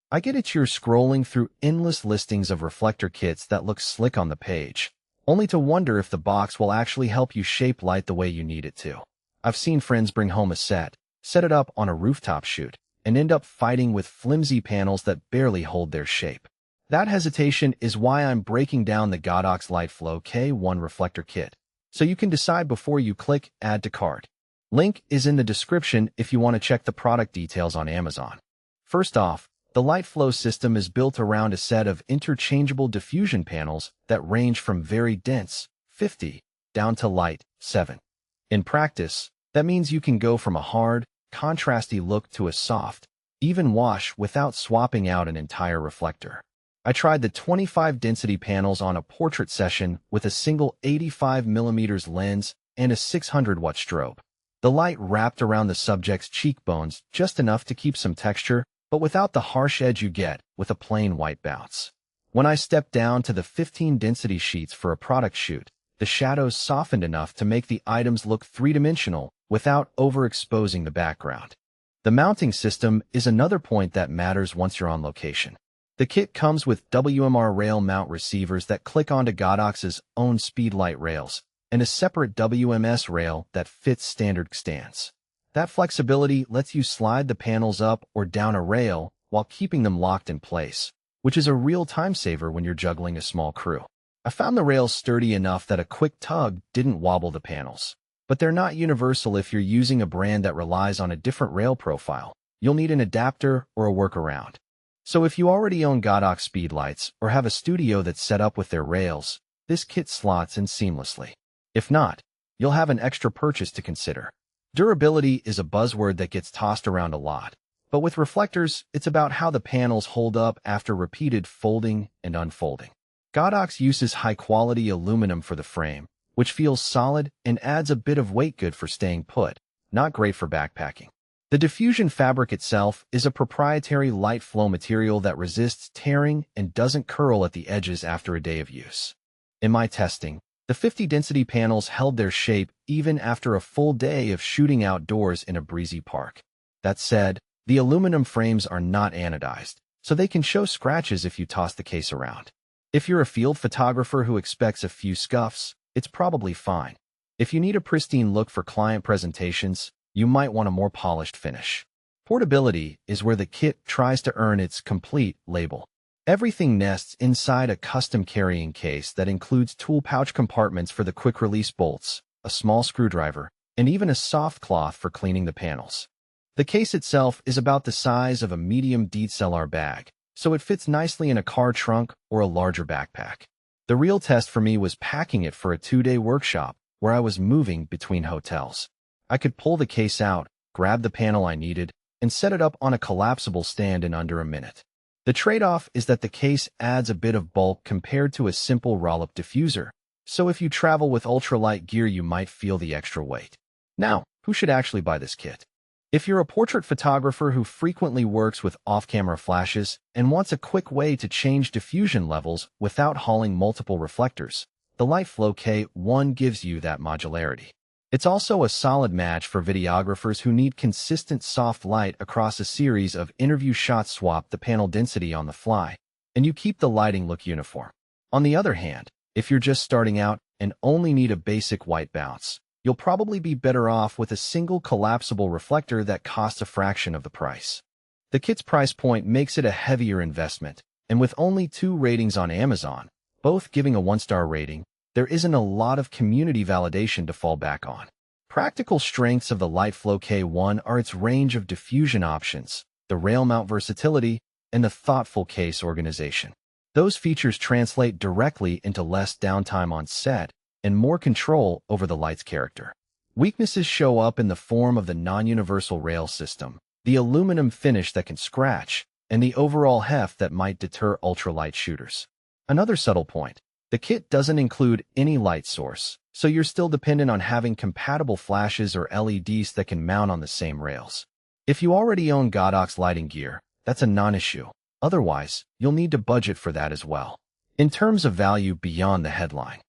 I get it, you're scrolling through endless listings of reflector kits that look slick on the page, only to wonder if the box will actually help you shape light the way you need it to. I've seen friends bring home a set it up on a rooftop shoot, and end up fighting with flimsy panels that barely hold their shape. That hesitation is why I'm breaking down the Godox Liteflow K1 reflector kit, so you can decide before you click Add to Cart. Link is in the description if you want to check the product details on Amazon. First off, the Liteflow system is built around a set of interchangeable diffusion panels that range from very dense, 50, down to light, 7. In practice, that means you can go from a hard, contrasty look to a soft, even wash without swapping out an entire reflector. I tried the 25 density panels on a portrait session with a single 85mm lens and a 600-watt strobe. The light wrapped around the subject's cheekbones just enough to keep some texture, but without the harsh edge you get with a plain white bounce. When I stepped down to the 15 density sheets for a product shoot, the shadows softened enough to make the items look three-dimensional without overexposing the background. The mounting system is another point that matters once you're on location. The kit comes with WMR rail mount receivers that click onto Godox's own Speedlight rails, and a separate WMS rail that fits standard stands. That flexibility lets you slide the panels up or down a rail while keeping them locked in place, which is a real time saver when you're juggling a small crew. I found the rails sturdy enough that a quick tug didn't wobble the panels. But they're not universal. If you're using a brand that relies on a different rail profile, you'll need an adapter or a workaround. So if you already own Godox Speedlights or have a studio that's set up with their rails, this kit slots in seamlessly. If not, you'll have an extra purchase to consider. Durability is a buzzword that gets tossed around a lot, but with reflectors, it's about how the panels hold up after repeated folding and unfolding. Godox uses high-quality aluminum for the frame, which feels solid and adds a bit of weight, good for staying put, not great for backpacking. The diffusion fabric itself is a proprietary light flow material that resists tearing and doesn't curl at the edges after a day of use. In my testing, the 50 density panels held their shape even after a full day of shooting outdoors in a breezy park. That said, the aluminum frames are not anodized, so they can show scratches if you toss the case around. If you're a field photographer who expects a few scuffs, it's probably fine. If you need a pristine look for client presentations, you might want a more polished finish. Portability is where the kit tries to earn its complete label. Everything nests inside a custom carrying case that includes tool pouch compartments for the quick-release bolts, a small screwdriver, and even a soft cloth for cleaning the panels. The case itself is about the size of a medium DSLR bag, so it fits nicely in a car trunk or a larger backpack. The real test for me was packing it for a 2-day workshop where I was moving between hotels. I could pull the case out, grab the panel I needed, and set it up on a collapsible stand in under a minute. The trade-off is that the case adds a bit of bulk compared to a simple roll-up diffuser, so if you travel with ultralight gear you might feel the extra weight. Now, who should actually buy this kit? If you're a portrait photographer who frequently works with off-camera flashes and wants a quick way to change diffusion levels without hauling multiple reflectors, the Liteflow K1 gives you that modularity. It's also a solid match for videographers who need consistent soft light across a series of interview shots. Swap the panel density on the fly, and you keep the lighting look uniform. On the other hand, if you're just starting out and only need a basic white bounce, you'll probably be better off with a single collapsible reflector that costs a fraction of the price. The kit's price point makes it a heavier investment, and with only 2 ratings on Amazon, both giving a 1-star rating, there isn't a lot of community validation to fall back on. Practical strengths of the Liteflow K1 are its range of diffusion options, the rail mount versatility, and the thoughtful case organization. Those features translate directly into less downtime on set and more control over the light's character. Weaknesses show up in the form of the non-universal rail system, the aluminum finish that can scratch, and the overall heft that might deter ultralight shooters. Another subtle point: the kit doesn't include any light source, so you're still dependent on having compatible flashes or LEDs that can mount on the same rails. If you already own Godox lighting gear, that's a non-issue. Otherwise, you'll need to budget for that as well. In terms of value beyond the headline,